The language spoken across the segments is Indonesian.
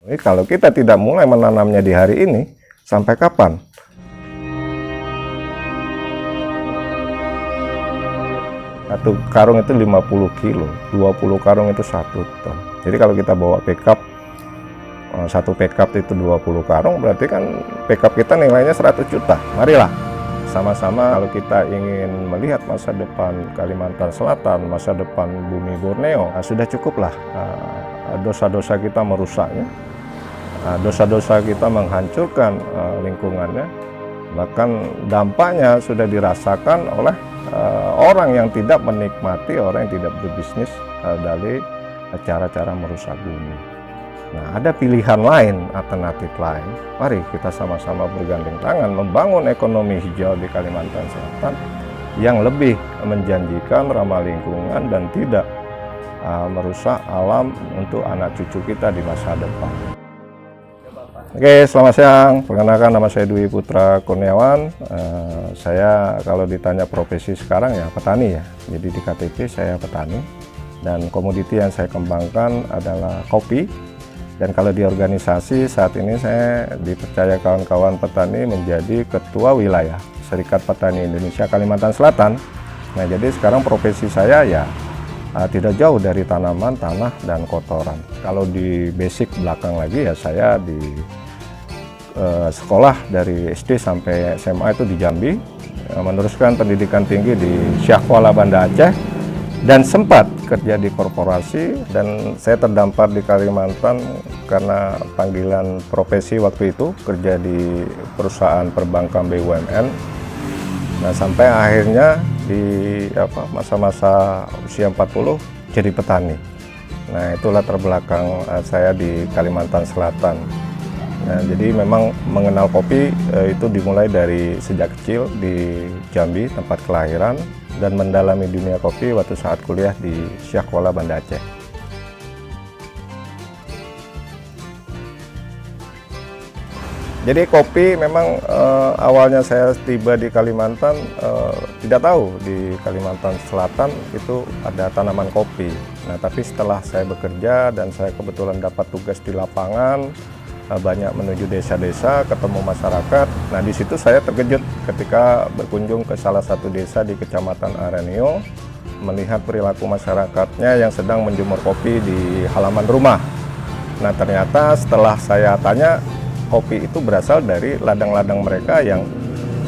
Jadi kalau kita tidak mulai menanamnya di hari ini, sampai kapan? Satu karung itu 50 kilo, 20 karung itu 1 ton. Jadi kalau kita bawa pickup, satu pickup itu 20 karung, berarti kan pickup kita nilainya 100 juta. Marilah sama-sama kalau kita ingin melihat masa depan Kalimantan Selatan, masa depan bumi Borneo, sudah cukuplah dosa-dosa kita merusaknya, dosa-dosa kita menghancurkan lingkungannya, bahkan dampaknya sudah dirasakan oleh orang yang tidak menikmati, orang yang tidak berbisnis dari cara-cara merusak bumi. Nah, ada pilihan lain, alternatif lain. Mari kita sama-sama bergandeng tangan membangun ekonomi hijau di Kalimantan Selatan yang lebih menjanjikan, ramah lingkungan, dan tidak merusak alam untuk anak cucu kita di masa depan. Oke, selamat siang. Perkenalkan, nama saya Dwi Putra Kurniawan. Saya kalau ditanya profesi sekarang ya petani ya. Jadi di KTP saya petani, dan komoditi yang saya kembangkan adalah kopi. Dan kalau di organisasi saat ini saya dipercaya kawan-kawan petani menjadi Ketua Wilayah Serikat Petani Indonesia Kalimantan Selatan. Nah, jadi sekarang profesi saya ya tidak jauh dari tanaman, tanah, dan kotoran. Kalau di basic belakang lagi ya saya di sekolah dari SD sampai SMA itu di Jambi, meneruskan pendidikan tinggi di Syekh Kuala Banda Aceh, dan sempat kerja di korporasi, dan saya terdampar di Kalimantan karena panggilan profesi waktu itu kerja di perusahaan perbankan BUMN. Nah, sampai akhirnya di masa-masa usia 40 jadi petani. Nah, itulah latar belakang saya di Kalimantan Selatan. Nah, jadi memang mengenal kopi itu dimulai dari sejak kecil di Jambi, tempat kelahiran, dan mendalami dunia kopi waktu saat kuliah di Syekh Kuala Banda Aceh. Jadi kopi memang awalnya saya tiba di Kalimantan tidak tahu di Kalimantan Selatan itu ada tanaman kopi. Nah, tapi setelah saya bekerja dan saya kebetulan dapat tugas di lapangan, banyak menuju desa-desa, ketemu masyarakat. Nah, di situ saya terkejut ketika berkunjung ke salah satu desa di Kecamatan Arenio, melihat perilaku masyarakatnya yang sedang menjemur kopi di halaman rumah. Nah, ternyata setelah saya tanya, kopi itu berasal dari ladang-ladang mereka yang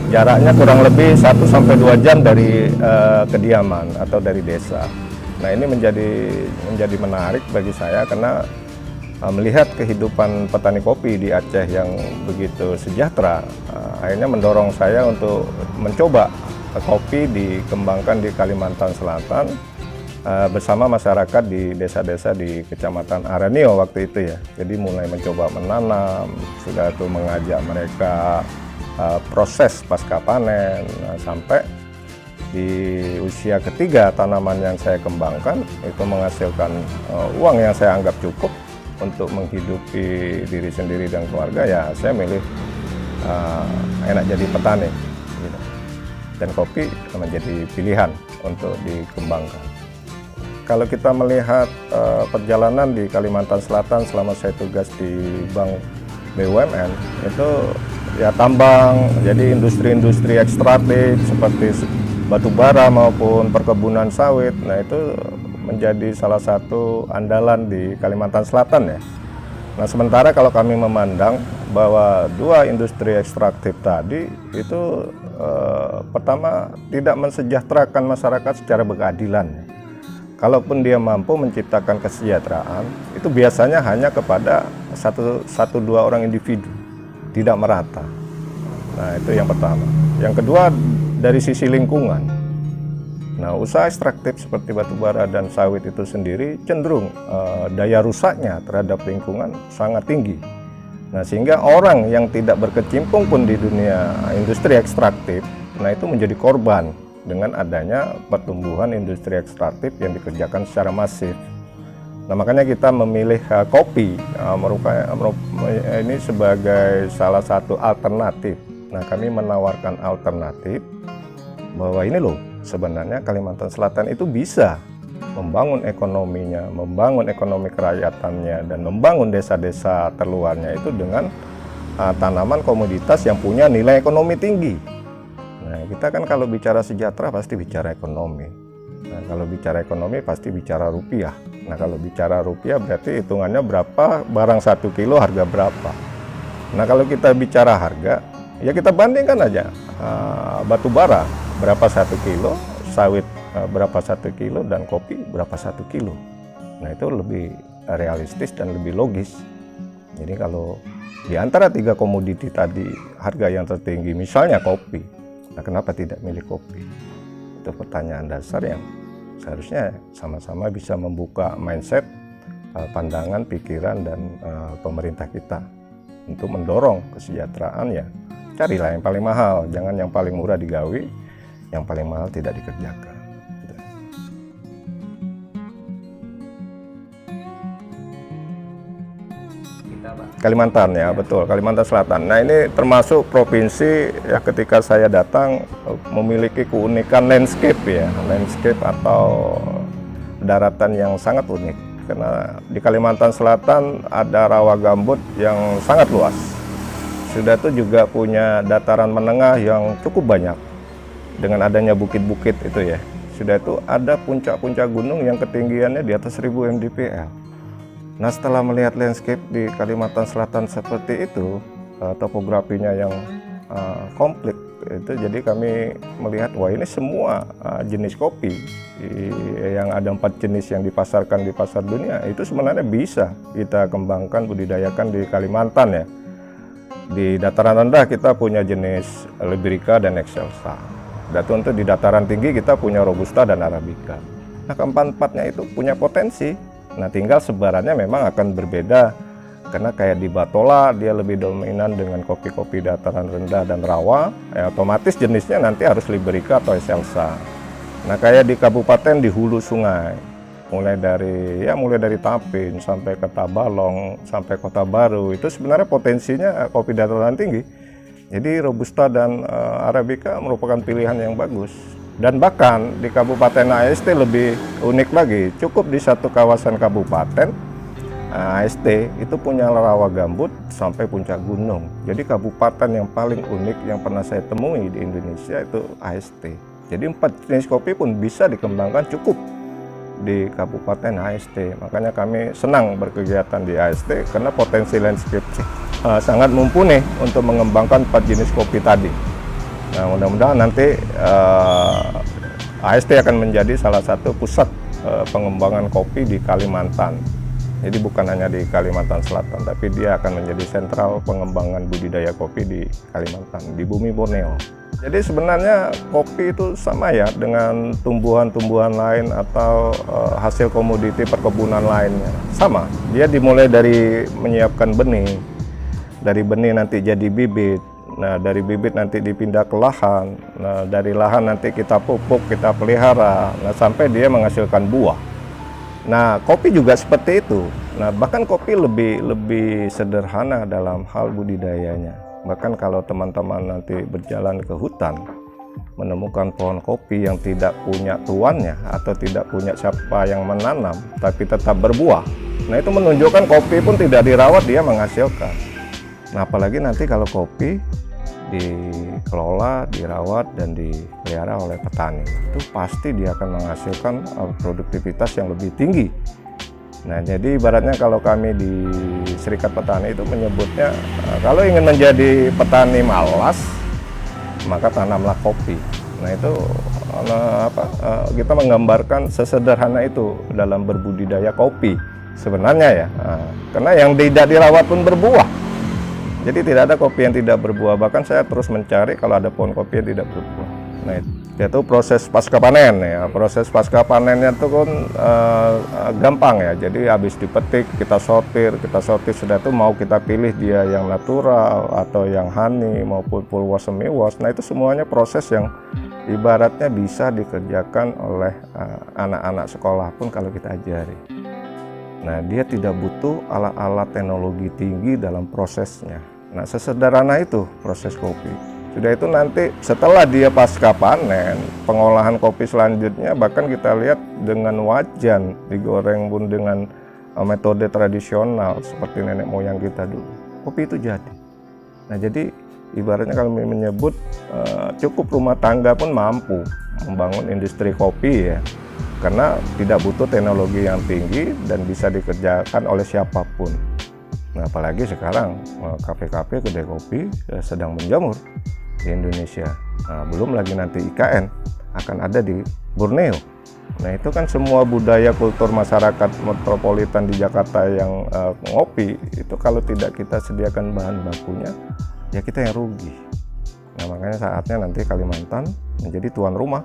jaraknya kurang lebih 1-2 jam dari kediaman atau dari desa. Nah, ini menjadi menarik bagi saya karena melihat kehidupan petani kopi di Aceh yang begitu sejahtera, akhirnya mendorong saya untuk mencoba kopi dikembangkan di Kalimantan Selatan bersama masyarakat di desa-desa di Kecamatan Arenio waktu itu ya. Jadi mulai mencoba menanam, sudah itu mengajak mereka proses pasca panen, sampai di usia ketiga tanaman yang saya kembangkan itu menghasilkan uang yang saya anggap cukup untuk menghidupi diri sendiri dan keluarga. Ya saya milih enak jadi petani gitu. Dan kopi menjadi pilihan untuk dikembangkan. Kalau kita melihat perjalanan di Kalimantan Selatan selama saya tugas di Bank BUMN, itu ya tambang, jadi industri-industri ekstraktif seperti batu bara maupun perkebunan sawit. Nah, itu menjadi salah satu andalan di Kalimantan Selatan ya. Nah, sementara kalau kami memandang bahwa dua industri ekstraktif tadi itu pertama tidak mensejahterakan masyarakat secara berkeadilan. Kalaupun dia mampu menciptakan kesejahteraan, itu biasanya hanya kepada satu dua orang individu, tidak merata. Nah, itu yang pertama. Yang kedua, dari sisi lingkungan. Nah, usaha ekstraktif seperti batu bara dan sawit itu sendiri cenderung daya rusaknya terhadap lingkungan sangat tinggi. Nah, sehingga orang yang tidak berkecimpung pun di dunia industri ekstraktif, nah itu menjadi korban dengan adanya pertumbuhan industri ekstraktif yang dikerjakan secara masif. Nah, makanya kita memilih kopi ini sebagai salah satu alternatif. Nah, kami menawarkan alternatif bahwa ini loh, sebenarnya Kalimantan Selatan itu bisa membangun ekonominya, membangun ekonomi kerakyatannya, dan membangun desa-desa terluarnya itu dengan tanaman komoditas yang punya nilai ekonomi tinggi. Nah, kita kan kalau bicara sejahtera pasti bicara ekonomi. Nah, kalau bicara ekonomi pasti bicara rupiah. Nah, kalau bicara rupiah berarti hitungannya berapa barang 1 kilo harga berapa. Nah, kalau kita bicara harga, ya kita bandingkan aja batu bara berapa 1 kilo, sawit berapa 1 kilo, dan kopi berapa 1 kilo. Nah, itu lebih realistis dan lebih logis. Jadi kalau di antara 3 komoditi tadi harga yang tertinggi misalnya kopi, nah kenapa tidak milih kopi? Itu pertanyaan dasar yang seharusnya sama-sama bisa membuka mindset, pandangan, pikiran, dan pemerintah kita untuk mendorong kesejahteraan. Ya carilah yang paling mahal, jangan yang paling murah digawi, yang paling mahal tidak dikerjakan. Kalimantan ya, betul, Kalimantan Selatan. Nah, ini termasuk provinsi ya ketika saya datang memiliki keunikan landscape ya, landscape atau daratan yang sangat unik. Karena di Kalimantan Selatan ada rawa gambut yang sangat luas. Sudah itu juga punya dataran menengah yang cukup banyak. Dengan adanya bukit-bukit itu ya. Sudah itu ada puncak-puncak gunung yang ketinggiannya di atas 1000 mdpl. Nah, setelah melihat landscape di Kalimantan Selatan seperti itu, topografinya yang komplit, itu jadi kami melihat, wah ini semua jenis kopi yang ada 4 jenis yang dipasarkan di pasar dunia, itu sebenarnya bisa kita kembangkan, budidayakan di Kalimantan ya. Di dataran rendah kita punya jenis Liberica dan Excelsa. Dan untuk di dataran tinggi kita punya Robusta dan Arabica. Nah, keempat-empatnya itu punya potensi. Nah, tinggal sebarannya memang akan berbeda, karena kayak di Batola dia lebih dominan dengan kopi-kopi dataran rendah dan rawa, ya otomatis jenisnya nanti harus Liberica atau Excelsa. Nah, kayak di kabupaten di hulu sungai, mulai dari Tapin sampai ke Tabalong sampai Kota Baru, itu sebenarnya potensinya kopi dataran tinggi. Jadi Robusta dan Arabica merupakan pilihan yang bagus. Dan bahkan di Kabupaten AST lebih unik lagi, cukup di satu kawasan kabupaten AST itu punya rawa gambut sampai puncak gunung. Jadi kabupaten yang paling unik yang pernah saya temui di Indonesia itu AST. Jadi 4 jenis kopi pun bisa dikembangkan cukup di Kabupaten AST. Makanya kami senang berkegiatan di AST karena potensi landscape sangat mumpuni untuk mengembangkan 4 jenis kopi tadi. Nah, mudah-mudahan nanti AST akan menjadi salah satu pusat pengembangan kopi di Kalimantan. Jadi bukan hanya di Kalimantan Selatan, tapi dia akan menjadi sentral pengembangan budidaya kopi di Kalimantan, di bumi Borneo. Jadi sebenarnya kopi itu sama ya dengan tumbuhan-tumbuhan lain atau hasil komoditi perkebunan lainnya. Sama, dia dimulai dari menyiapkan benih, dari benih nanti jadi bibit. Nah, dari bibit nanti dipindah ke lahan. Nah, dari lahan nanti kita pupuk, kita pelihara, nah sampai dia menghasilkan buah. Nah, kopi juga seperti itu. Nah, bahkan kopi lebih sederhana dalam hal budidayanya. Bahkan kalau teman-teman nanti berjalan ke hutan, menemukan pohon kopi yang tidak punya tuannya atau tidak punya siapa yang menanam, tapi tetap berbuah. Nah, itu menunjukkan kopi pun tidak dirawat, dia menghasilkan. Nah, apalagi nanti kalau kopi dikelola, dirawat, dan dipelihara oleh petani, itu pasti dia akan menghasilkan produktivitas yang lebih tinggi. Nah, jadi ibaratnya kalau kami di Serikat Petani itu menyebutnya, kalau ingin menjadi petani malas, maka tanamlah kopi. Nah, itu kita menggambarkan sesederhana itu dalam berbudidaya kopi sebenarnya ya. Karena yang tidak dirawat pun berbuah. Jadi tidak ada kopi yang tidak berbuah, bahkan saya terus mencari kalau ada pohon kopi yang tidak berbuah. Nah, itu proses pasca panen ya. Proses pasca panennya itu kan gampang ya. Jadi habis dipetik kita sortir sudah itu mau kita pilih dia yang natural atau yang honey maupun full wash semi wash. Nah, itu semuanya proses yang ibaratnya bisa dikerjakan oleh anak-anak sekolah pun kalau kita ajari. Nah, dia tidak butuh alat-alat teknologi tinggi dalam prosesnya. Nah, sesederhana itu proses kopi. Sudah itu nanti setelah dia pasca panen, pengolahan kopi selanjutnya bahkan kita lihat dengan wajan digoreng pun dengan metode tradisional seperti nenek moyang kita dulu. Kopi itu jadi. Nah, jadi ibaratnya kalau kami menyebut cukup rumah tangga pun mampu membangun industri kopi ya. Karena tidak butuh teknologi yang tinggi dan bisa dikerjakan oleh siapapun. Nah, apalagi sekarang kafe-kafe kedai kopi sedang menjamur di Indonesia. Nah, belum lagi nanti IKN akan ada di Borneo. Nah, itu kan semua budaya kultur masyarakat metropolitan di Jakarta yang ngopi, itu kalau tidak kita sediakan bahan bakunya, ya kita yang rugi. Nah, makanya saatnya nanti Kalimantan menjadi tuan rumah,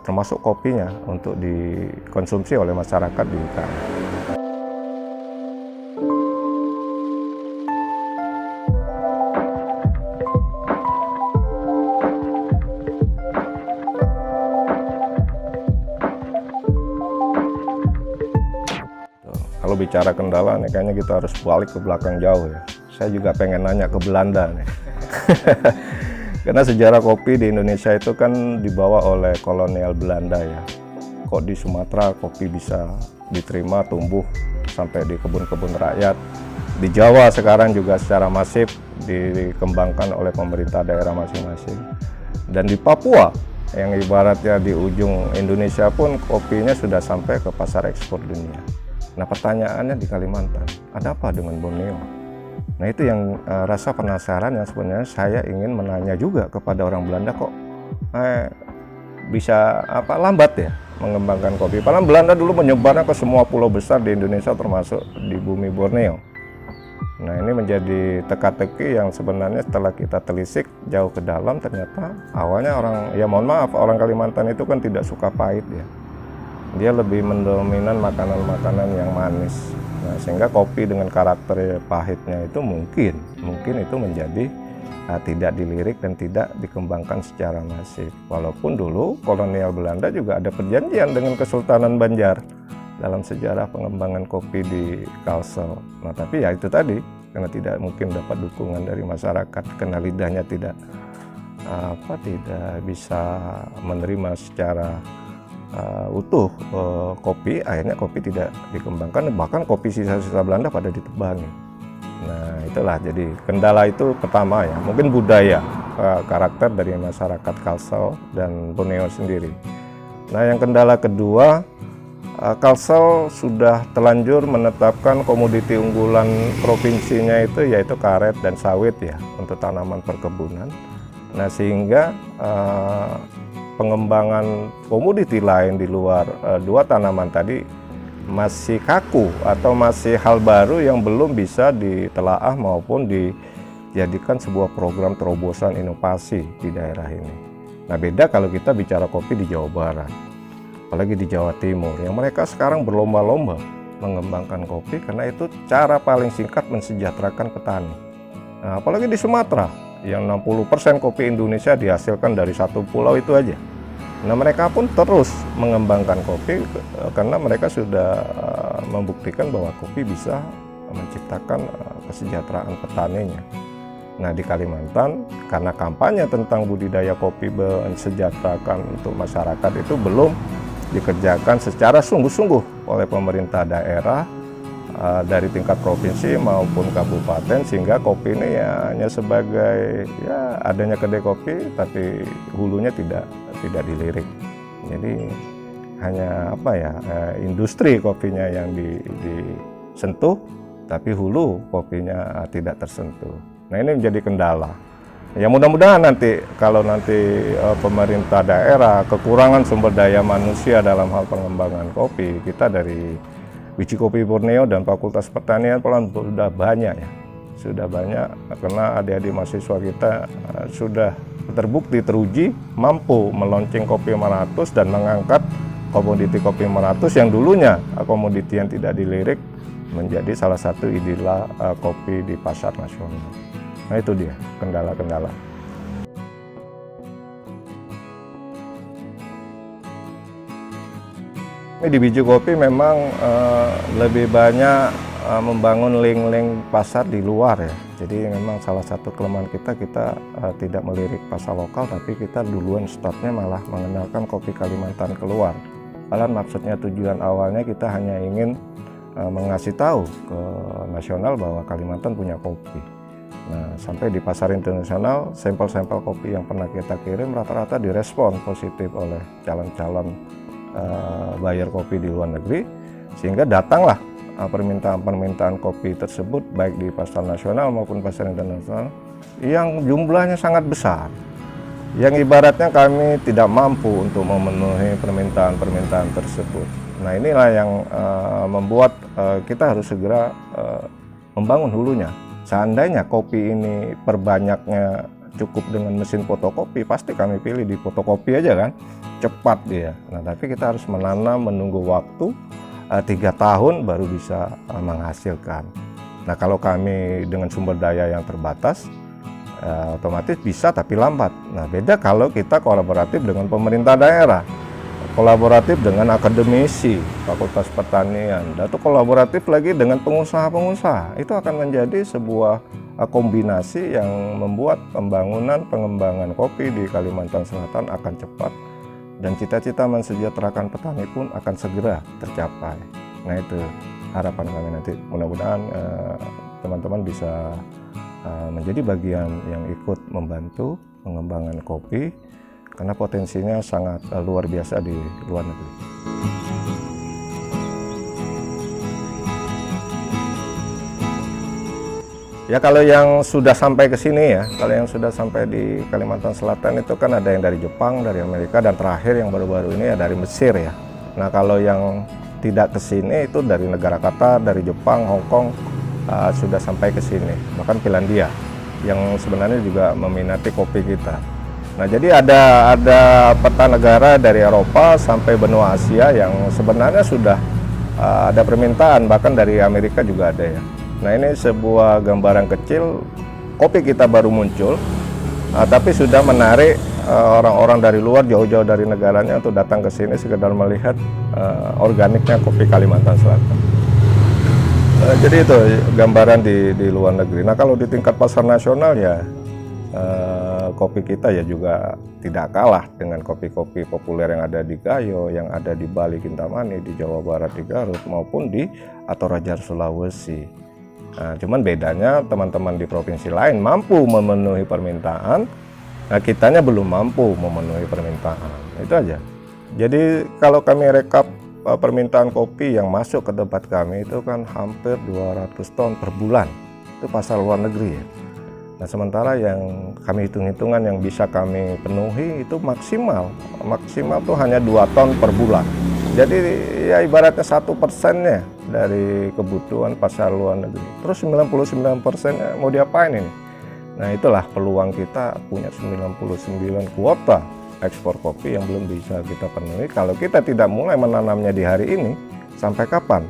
termasuk kopinya untuk dikonsumsi oleh masyarakat di IKN. Kalau bicara kendala nih, kayaknya kita harus balik ke belakang jauh ya. Saya juga pengen nanya ke Belanda nih. Karena sejarah kopi di Indonesia itu kan dibawa oleh kolonial Belanda ya. Kok di Sumatera kopi bisa diterima tumbuh sampai di kebun-kebun rakyat. Di Jawa sekarang juga secara masif dikembangkan oleh pemerintah daerah masing-masing. Dan di Papua yang ibaratnya di ujung Indonesia pun kopinya sudah sampai ke pasar ekspor dunia. Nah, pertanyaannya di Kalimantan, ada apa dengan Borneo? Nah, itu yang rasa penasaran yang sebenarnya saya ingin menanya juga kepada orang Belanda, kok bisa lambat ya mengembangkan kopi. Padahal Belanda dulu menyebarnya ke semua pulau besar di Indonesia termasuk di bumi Borneo. Nah, ini menjadi teka-teki yang sebenarnya setelah kita telisik jauh ke dalam, ternyata awalnya orang Kalimantan itu kan tidak suka pahit ya. Dia lebih mendominan makanan-makanan yang manis. Nah, sehingga kopi dengan karakter pahitnya itu mungkin itu menjadi tidak dilirik dan tidak dikembangkan secara masif. Walaupun dulu kolonial Belanda juga ada perjanjian dengan Kesultanan Banjar dalam sejarah pengembangan kopi di Kalsel. Nah, tapi ya itu tadi, karena tidak mungkin dapat dukungan dari masyarakat, karena lidahnya tidak bisa menerima secara utuh kopi, akhirnya kopi tidak dikembangkan, bahkan kopi sisa-sisa Belanda pada ditebangi. Nah, itulah jadi kendala itu pertama ya, mungkin budaya, karakter dari masyarakat Kalsel dan Borneo sendiri. Nah, yang kendala kedua, Kalsel sudah telanjur menetapkan komoditi unggulan provinsinya itu yaitu karet dan sawit ya untuk tanaman perkebunan. Nah, sehingga pengembangan komoditi lain di luar dua tanaman tadi masih kaku atau masih hal baru yang belum bisa ditelaah maupun dijadikan sebuah program terobosan inovasi di daerah ini. Nah, beda kalau kita bicara kopi di Jawa Barat, apalagi di Jawa Timur, yang mereka sekarang berlomba-lomba mengembangkan kopi karena itu cara paling singkat mensejahterakan petani. Nah, apalagi di Sumatera, yang 60% kopi Indonesia dihasilkan dari satu pulau itu aja. Nah, mereka pun terus mengembangkan kopi karena mereka sudah membuktikan bahwa kopi bisa menciptakan kesejahteraan petaninya. Nah, di Kalimantan, karena kampanye tentang budidaya kopi mensejahterakan untuk masyarakat itu belum dikerjakan secara sungguh-sungguh oleh pemerintah daerah, dari tingkat provinsi maupun kabupaten, sehingga kopi ini ya hanya sebagai ya adanya kedai kopi tapi hulunya tidak dilirik. Jadi hanya industri kopinya yang disentuh tapi hulu kopinya tidak tersentuh. Nah, ini menjadi kendala. Ya, mudah-mudahan nanti kalau pemerintah daerah kekurangan sumber daya manusia dalam hal pengembangan kopi, kita dari Biji Kopi Borneo dan Fakultas Pertanian sudah banyak ya. Sudah banyak karena adik-adik mahasiswa kita sudah terbukti teruji mampu meluncing kopi Meratus dan mengangkat komoditi kopi Meratus yang dulunya komoditi yang tidak dilirik menjadi salah satu idola kopi di pasar nasional. Nah, itu dia kendala-kendala. Ini di biji kopi memang lebih banyak membangun link-link pasar di luar ya. Jadi memang salah satu kelemahan kita tidak melirik pasar lokal, tapi kita duluan startnya malah mengenalkan kopi Kalimantan keluar. Padahal maksudnya tujuan awalnya kita hanya ingin mengasih tahu ke nasional bahwa Kalimantan punya kopi. Nah, sampai di pasar internasional, sampel-sampel kopi yang pernah kita kirim rata-rata direspon positif oleh calon-calon buyer kopi di luar negeri, sehingga datanglah permintaan kopi tersebut baik di pasar nasional maupun pasar internasional yang jumlahnya sangat besar, yang ibaratnya kami tidak mampu untuk memenuhi permintaan tersebut. Nah, inilah yang membuat kita harus segera membangun hulunya. Seandainya kopi ini perbanyaknya cukup dengan mesin fotokopi, pasti kami pilih di fotokopi aja kan, cepat dia. Nah, tapi kita harus menanam, menunggu waktu 3 tahun baru bisa menghasilkan. Nah, kalau kami dengan sumber daya yang terbatas, otomatis bisa tapi lambat. Nah, beda kalau kita kolaboratif dengan pemerintah daerah, kolaboratif dengan akademisi, fakultas pertanian, dan itu kolaboratif lagi dengan pengusaha-pengusaha. Itu akan menjadi sebuah kombinasi yang membuat pengembangan kopi di Kalimantan Selatan akan cepat, dan cita-cita mensejahterakan petani pun akan segera tercapai. Nah, itu harapan kami nanti. Mudah-mudahan teman-teman bisa menjadi bagian yang ikut membantu pengembangan kopi, karena potensinya sangat luar biasa di luar negeri. Ya, kalau yang sudah sampai ke sini ya, kalau yang sudah sampai di Kalimantan Selatan itu kan ada yang dari Jepang, dari Amerika, dan terakhir yang baru-baru ini ya dari Mesir ya. Nah, kalau yang tidak ke sini itu dari negara Qatar, dari Jepang, Hong Kong, sudah sampai ke sini. Bahkan Finlandia yang sebenarnya juga meminati kopi kita. Nah, jadi ada peta negara dari Eropa sampai benua Asia yang sebenarnya sudah ada permintaan, bahkan dari Amerika juga ada ya. Nah, ini sebuah gambaran kecil, kopi kita baru muncul, tapi sudah menarik orang-orang dari luar, jauh-jauh dari negaranya untuk datang ke sini sekedar melihat organiknya kopi Kalimantan Selatan. Jadi itu gambaran di luar negeri. Nah, kalau di tingkat pasar nasional ya, kopi kita ya juga tidak kalah dengan kopi-kopi populer yang ada di Gayo, yang ada di Bali, Kintamani, di Jawa Barat, di Garut, maupun di Toraja, Sulawesi. Nah, cuman bedanya teman-teman di provinsi lain mampu memenuhi permintaan, nah kitanya belum mampu memenuhi permintaan. Itu aja. Jadi kalau kami rekap permintaan kopi yang masuk ke tempat kami itu kan hampir 200 ton per bulan. Itu pasar luar negeri ya. Nah, sementara yang kami hitung-hitungan yang bisa kami penuhi itu maksimal tuh hanya 2 ton per bulan. Jadi ya ibaratnya 1%-nya dari kebutuhan pasar luar negeri. Terus 99%-nya mau diapain ini? Nah, itulah peluang kita punya 99 kuota ekspor kopi yang belum bisa kita penuhi. Kalau kita tidak mulai menanamnya di hari ini, sampai kapan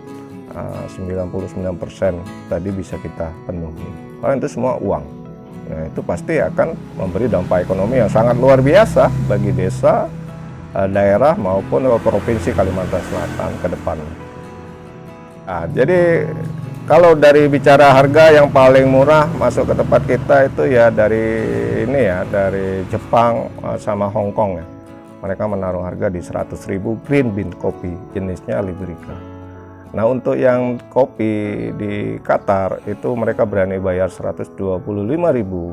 99% tadi bisa kita penuhi? Karena itu semua uang. Nah, itu pasti akan memberi dampak ekonomi yang sangat luar biasa bagi desa, daerah maupun provinsi Kalimantan Selatan ke depan. Nah, jadi kalau dari bicara harga yang paling murah masuk ke tempat kita itu ya dari ini ya, dari Jepang sama Hong Kong ya. Mereka menaruh harga di 100.000 green bean kopi jenisnya Liberica. Nah, untuk yang kopi di Qatar itu mereka berani bayar 125.000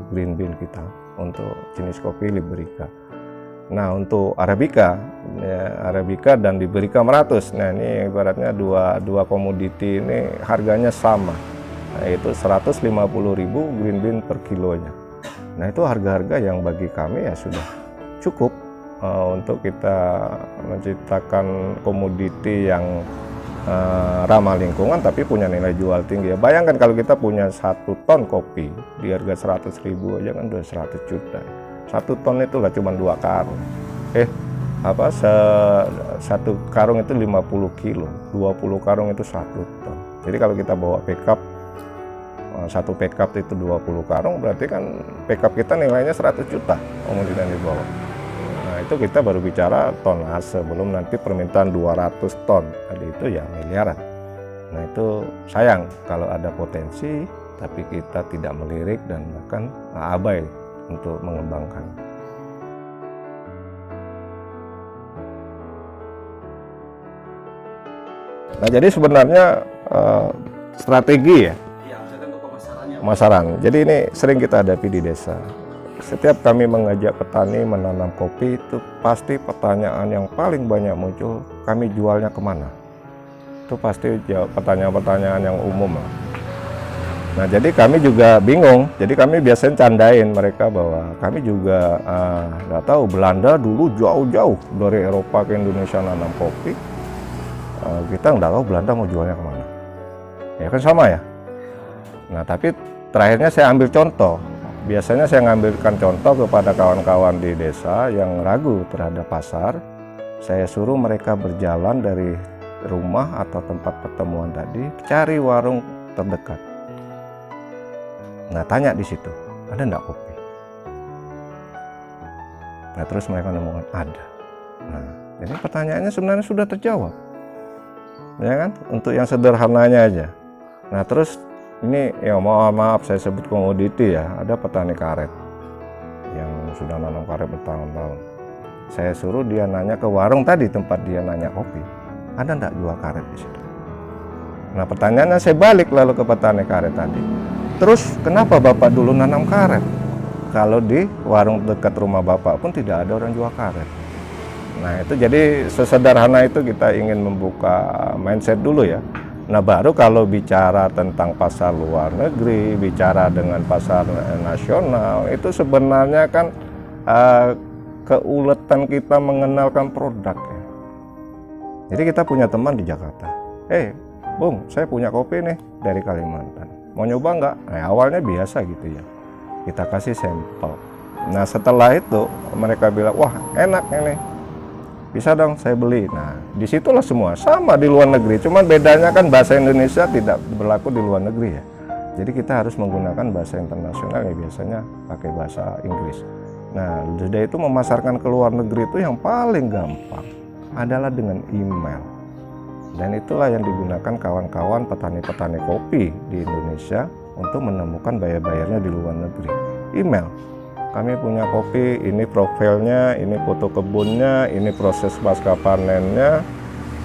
green bean kita untuk jenis kopi Liberica. Nah, untuk Arabica, ya, Arabica dan Liberica Meratus, nah ini ibaratnya dua komoditi ini harganya sama, nah, itu 150.000 green bean per kilonya. Nah, itu harga-harga yang bagi kami ya sudah cukup untuk kita menciptakan komoditi yang ramah lingkungan tapi punya nilai jual tinggi. Ya, bayangkan kalau kita punya 1 ton kopi di harga 100.000 aja kan udah 100 juta. 1 ton itu lah cuma 2 karung. Satu karung itu 50 kilo, 20 karung itu 1 ton. Jadi kalau kita bawa pickup, satu pickup itu 20 karung, berarti kan pickup kita nilainya 100 juta komoditas yang dibawa. Nah, itu kita baru bicara tonase, belum nanti permintaan 200 ton, tadi itu ya miliaran. Nah itu sayang kalau ada potensi tapi kita tidak melirik dan bahkan abai untuk mengembangkan. Nah jadi sebenarnya strategi ya, pemasaran. Jadi ini sering kita hadapi di desa. Setiap kami mengajak petani menanam kopi itu pasti pertanyaan yang paling banyak muncul, kami jualnya kemana? Itu pasti pertanyaan-pertanyaan yang umum lah. Nah jadi kami juga bingung, jadi kami biasanya candain mereka bahwa kami juga nggak tahu, Belanda dulu jauh-jauh dari Eropa ke Indonesia nanam kopi, kita nggak tahu Belanda mau jualnya kemana, ya kan sama ya. Nah tapi terakhirnya saya ambil contoh, biasanya saya ngambilkan contoh kepada kawan-kawan di desa yang ragu terhadap pasar, saya suruh mereka berjalan dari rumah atau tempat pertemuan tadi, cari warung terdekat. Nah, tanya di situ, ada enggak kopi? Nah, terus mereka menemukan ada. Nah, jadi pertanyaannya sebenarnya sudah terjawab, ya kan? Untuk yang sederhananya aja. Nah, terus ini ya maaf saya sebut komoditi ya, ada petani karet yang sudah nanam karet bertahun-tahun. Saya suruh dia nanya ke warung tadi tempat dia nanya kopi, ada enggak jual karet di situ? Nah, pertanyaannya saya balik lalu ke petani karet tadi. Terus kenapa Bapak dulu nanam karet? Kalau di warung dekat rumah Bapak pun tidak ada orang jual karet. Nah itu jadi sesederhana itu kita ingin membuka mindset dulu ya. Nah baru kalau bicara tentang pasar luar negeri, bicara dengan pasar nasional, itu sebenarnya kan keuletan kita mengenalkan produk ya. Jadi kita punya teman di Jakarta, Bung, saya punya kopi nih dari Kalimantan. Mau nyoba nggak? Nah, awalnya biasa gitu ya. Kita kasih sampel. Nah setelah itu mereka bilang, wah enak ini. Bisa dong saya beli. Nah disitulah semua sama di luar negeri. Cuman bedanya kan bahasa Indonesia tidak berlaku di luar negeri ya. Jadi kita harus menggunakan bahasa internasional ya, biasanya pakai bahasa Inggris. Nah sudah itu memasarkan ke luar negeri itu yang paling gampang adalah dengan email. Dan itulah yang digunakan kawan-kawan petani-petani kopi di Indonesia untuk menemukan buyer-buyernya di luar negeri. Email. Kami punya kopi, ini profilnya, ini foto kebunnya, ini proses pasca panennya,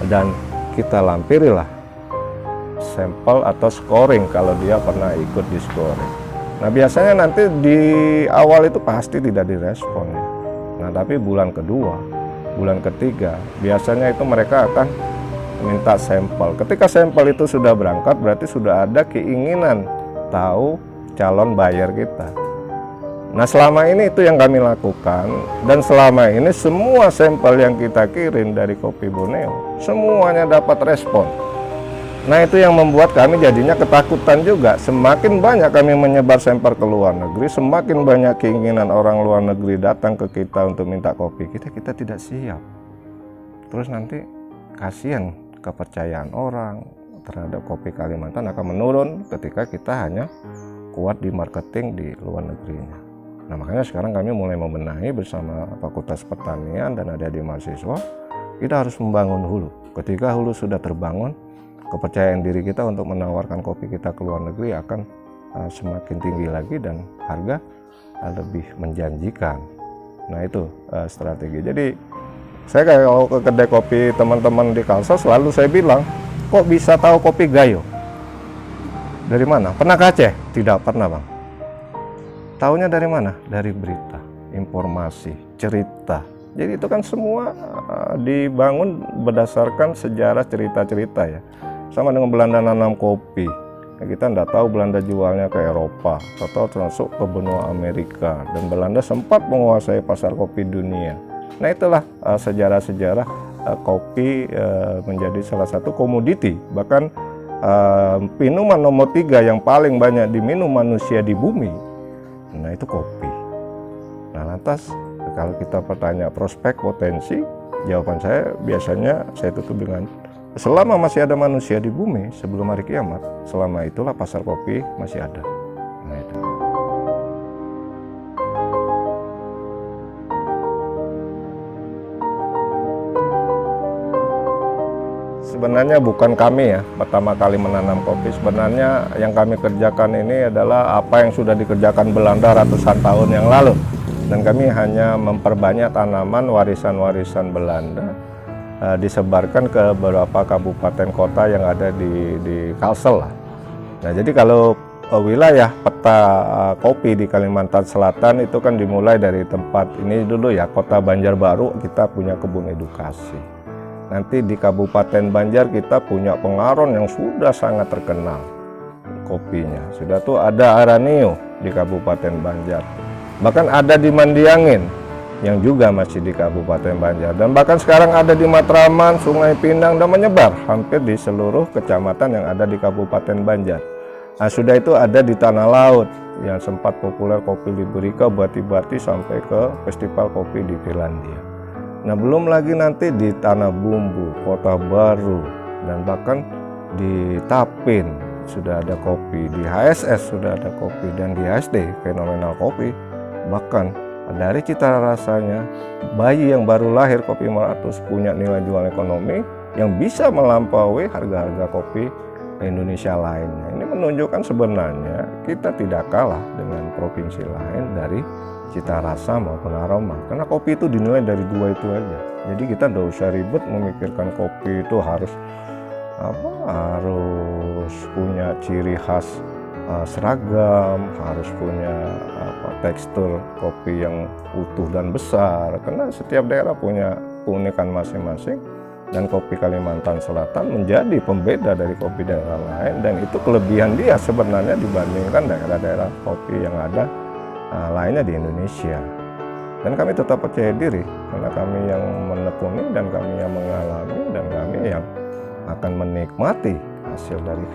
dan kita lampirilah sampel atau scoring kalau dia pernah ikut di scoring. Nah biasanya nanti di awal itu pasti tidak direspon ya. Nah tapi bulan kedua, bulan ketiga, biasanya itu mereka akan minta sampel. Ketika sampel itu sudah berangkat, berarti sudah ada keinginan tahu calon buyer kita. Nah selama ini itu yang kami lakukan, dan selama ini semua sampel yang kita kirim dari Kopi Borneo semuanya dapat respon. Nah itu yang membuat kami jadinya ketakutan juga. Semakin banyak kami menyebar sampel ke luar negeri, semakin banyak keinginan orang luar negeri datang ke kita untuk minta kopi kita tidak siap. Terus nanti kasihan, kepercayaan orang terhadap kopi Kalimantan akan menurun ketika kita hanya kuat di marketing di luar negerinya. Nah makanya sekarang kami mulai membenahi bersama Fakultas Pertanian dan ada di mahasiswa, kita harus membangun hulu. Ketika hulu sudah terbangun, kepercayaan diri kita untuk menawarkan kopi kita ke luar negeri akan semakin tinggi lagi dan harga lebih menjanjikan. Nah itu strategi. Jadi saya kalau ke kedai kopi teman-teman di Kalsel selalu saya bilang, kok bisa tahu kopi Gayo? Dari mana? Pernah ke Aceh? Tidak pernah Bang. Tahunya dari mana? Dari berita, informasi, cerita. Jadi itu kan semua dibangun berdasarkan sejarah cerita-cerita ya. Sama dengan Belanda nanam kopi. Ya, kita tidak tahu Belanda jualnya ke Eropa, atau termasuk ke benua Amerika. Dan Belanda sempat menguasai pasar kopi dunia. Nah itulah sejarah-sejarah kopi menjadi salah satu komoditi. Bahkan minuman nomor 3 yang paling banyak diminum manusia di bumi, nah itu kopi. Nah lantas kalau kita bertanya prospek potensi, jawaban saya biasanya saya tutup dengan selama masih ada manusia di bumi sebelum hari kiamat, selama itulah pasar kopi masih ada. Nah itu. sebenarnya bukan kami ya pertama kali menanam kopi. Sebenarnya yang kami kerjakan ini adalah apa yang sudah dikerjakan Belanda ratusan tahun yang lalu. Dan kami hanya memperbanyak tanaman warisan-warisan Belanda, disebarkan ke beberapa kabupaten kota yang ada di Kalsel lah. Nah, jadi kalau wilayah peta kopi di Kalimantan Selatan itu kan dimulai dari tempat ini dulu ya, Kota Banjarbaru kita punya kebun edukasi. Nanti di Kabupaten Banjar kita punya Pengaron yang sudah sangat terkenal kopinya. Sudah tuh ada Aranio di Kabupaten Banjar. Bahkan ada di Mandiangin yang juga masih di Kabupaten Banjar, dan bahkan sekarang ada di Matraman, Sungai Pinang, dan menyebar hampir di seluruh kecamatan yang ada di Kabupaten Banjar. Nah, sudah itu ada di Tanah Laut yang sempat populer kopi Liberica, Bati-Bati, sampai ke festival kopi di Finlandia. Nah, belum lagi nanti di Tanah Bumbu, Kota Baru, dan bahkan di Tapin sudah ada kopi, di HSS sudah ada kopi, dan di HSD Fenomenal Kopi. Bahkan dari cita rasanya, bayi yang baru lahir kopi Meratus punya nilai jual ekonomi yang bisa melampaui harga-harga kopi Indonesia lainnya. Ini menunjukkan sebenarnya kita tidak kalah dengan provinsi lain dari cita rasa maupun aroma. Karena kopi itu dinilai dari dua itu aja. Jadi kita tidak usah ribet memikirkan kopi itu harus punya ciri khas seragam, harus punya tekstur kopi yang utuh dan besar, karena setiap daerah punya keunikan masing-masing, dan kopi Kalimantan Selatan menjadi pembeda dari kopi daerah lain, dan itu kelebihan dia sebenarnya dibandingkan daerah-daerah kopi yang ada lainnya di Indonesia. Dan kami tetap percaya diri karena kami yang menekuni, dan kami yang mengalami, dan kami yang akan menikmati hasil dari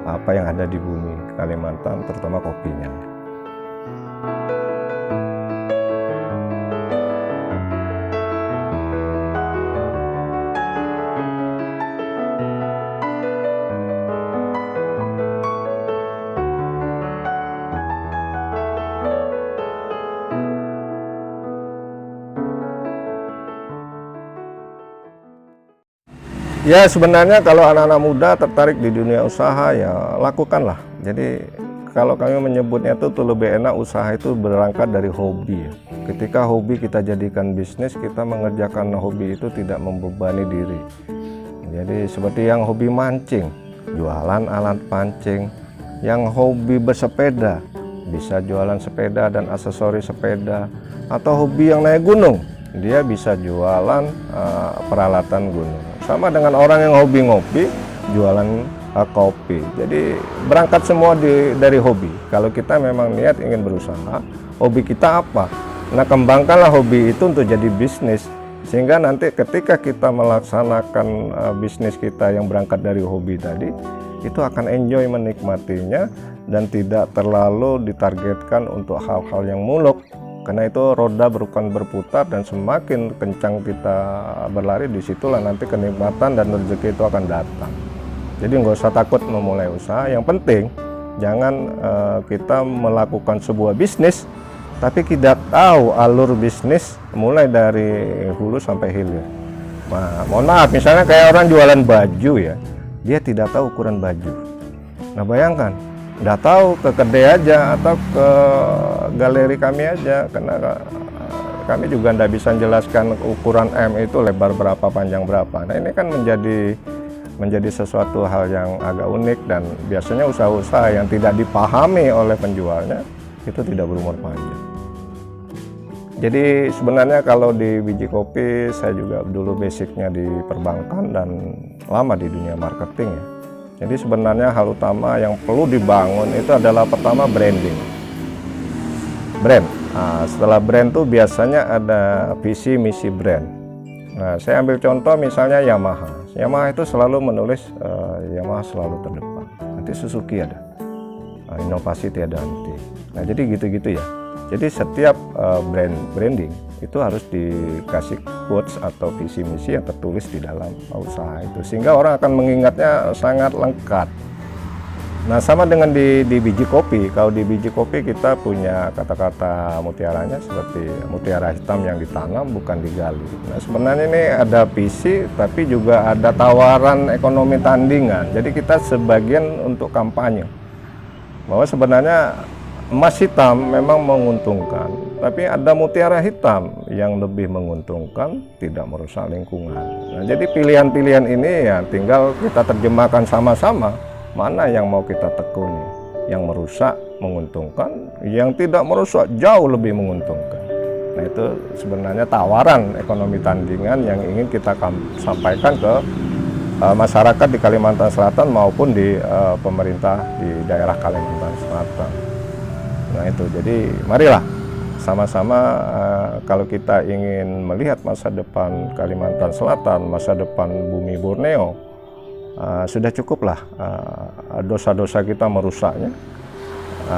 apa yang ada di bumi Kalimantan, terutama kopinya. Ya, sebenarnya kalau anak-anak muda tertarik di dunia usaha, ya lakukanlah. Jadi kalau kami menyebutnya itu lebih enak, usaha itu berangkat dari hobi. Ketika hobi kita jadikan bisnis, kita mengerjakan hobi itu tidak membebani diri. Jadi seperti yang hobi mancing, jualan alat pancing. Yang hobi bersepeda, bisa jualan sepeda dan aksesoris sepeda. Atau hobi yang naik gunung, dia bisa jualan peralatan gunung. Sama dengan orang yang hobi ngopi, jualan kopi. Jadi berangkat semua dari hobi. Kalau kita memang niat ingin berusaha, hobi kita apa? Nah, kembangkanlah hobi itu untuk jadi bisnis. Sehingga nanti ketika kita melaksanakan bisnis kita yang berangkat dari hobi tadi, itu akan enjoy menikmatinya dan tidak terlalu ditargetkan untuk hal-hal yang muluk. Karena itu roda bukan berputar, dan semakin kencang kita berlari, disitulah nanti kenikmatan dan rezeki itu akan datang. Jadi nggak usah takut memulai usaha. Yang penting jangan kita melakukan sebuah bisnis tapi tidak tahu alur bisnis mulai dari hulu sampai hilir. Nah, mohon maaf, misalnya kayak orang jualan baju ya, dia tidak tahu ukuran baju. Nah, bayangkan, nggak tahu ke kedai aja atau ke galeri kami aja, karena kami juga nggak bisa menjelaskan ukuran M itu lebar berapa, panjang berapa. Nah, ini kan menjadi sesuatu hal yang agak unik, dan biasanya usaha-usaha yang tidak dipahami oleh penjualnya itu tidak berumur panjang. Jadi sebenarnya kalau di biji kopi, saya juga dulu basicnya di perbankan dan lama di dunia marketing ya. Jadi sebenarnya hal utama yang perlu dibangun itu adalah pertama branding. Brand. Nah, setelah brand tuh biasanya ada visi misi brand. Nah, saya ambil contoh misalnya Yamaha. Yamaha itu selalu menulis Yamaha selalu terdepan. Nanti Suzuki ada. Inovasi tiada henti. Nah, jadi gitu-gitu ya. Jadi setiap branding itu harus dikasih quotes atau visi misi yang tertulis di dalam usaha itu, sehingga orang akan mengingatnya sangat lengkap. Nah, sama dengan di biji kopi. Kalau di biji kopi kita punya kata-kata mutiaranya seperti mutiara hitam yang ditanam bukan digali. Nah, sebenarnya ini ada visi tapi juga ada tawaran ekonomi tandingan. Jadi kita sebagian untuk kampanye bahwa sebenarnya emas hitam memang menguntungkan, tapi ada mutiara hitam yang lebih menguntungkan, tidak merusak lingkungan. Nah, jadi pilihan-pilihan ini ya tinggal kita terjemahkan sama-sama. Mana yang mau kita tekuni, yang merusak menguntungkan, yang tidak merusak jauh lebih menguntungkan. Nah, itu sebenarnya tawaran ekonomi tandingan yang ingin kita sampaikan ke masyarakat di Kalimantan Selatan maupun di pemerintah di daerah Kalimantan Selatan. Nah, itu jadi marilah sama-sama kalau kita ingin melihat masa depan Kalimantan Selatan, masa depan bumi Borneo, sudah cukuplah dosa-dosa kita merusaknya,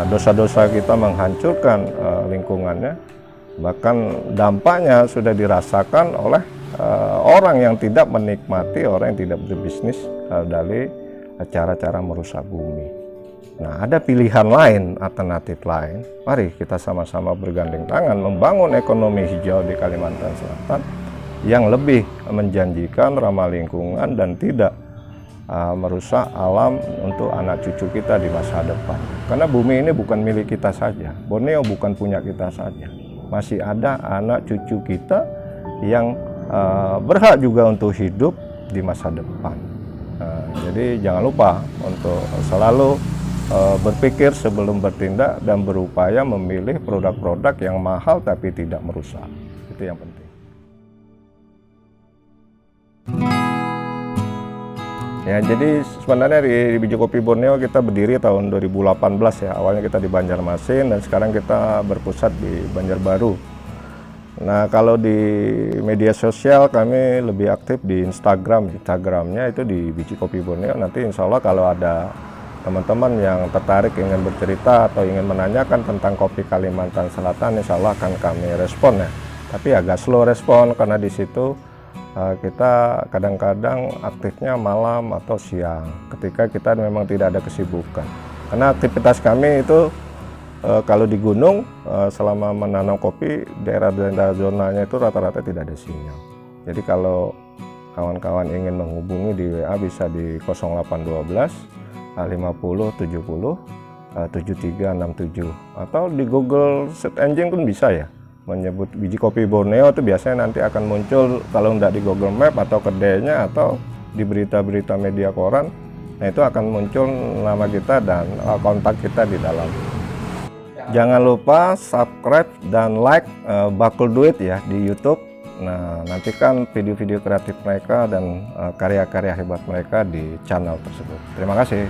dosa-dosa kita menghancurkan lingkungannya, bahkan dampaknya sudah dirasakan oleh orang yang tidak menikmati, orang yang tidak berbisnis dari cara-cara merusak bumi. Nah, ada pilihan lain, alternatif lain. Mari kita sama-sama bergandeng tangan membangun ekonomi hijau di Kalimantan Selatan yang lebih menjanjikan, ramah lingkungan, dan tidak merusak alam untuk anak cucu kita di masa depan. Karena bumi ini bukan milik kita saja, Borneo bukan punya kita saja. Masih ada anak cucu kita yang berhak juga untuk hidup di masa depan. Jadi jangan lupa untuk selalu berpikir sebelum bertindak dan berupaya memilih produk-produk yang mahal tapi tidak merusak. Itu yang penting. Ya, jadi sebenarnya di Biji Kopi Borneo kita berdiri tahun 2018 ya. Awalnya kita di Banjarmasin dan sekarang kita berpusat di Banjarbaru. Nah, kalau di media sosial kami lebih aktif di Instagramnya itu di Biji Kopi Borneo. Nanti insya Allah kalau ada teman-teman yang tertarik ingin bercerita atau ingin menanyakan tentang kopi Kalimantan Selatan, insya Allah akan kami respon ya. Tapi agak slow respon karena di situ kita kadang-kadang aktifnya malam atau siang ketika kita memang tidak ada kesibukan. Karena aktivitas kami itu kalau di gunung selama menanam kopi, daerah-daerah zonanya itu rata-rata tidak ada sinyal. Jadi kalau kawan-kawan ingin menghubungi di WA bisa di 0812 50 70 7367 atau di Google Search Engine pun bisa ya. Menyebut Biji Kopi Borneo itu biasanya nanti akan muncul kalau tidak di Google Map atau kedainya atau di berita-berita media koran. Nah, itu akan muncul nama kita dan kontak kita di dalam. Jangan lupa subscribe dan like Bakul Duit ya di YouTube. Nah, nantikan video-video kreatif mereka dan karya-karya hebat mereka di channel tersebut. Terima kasih.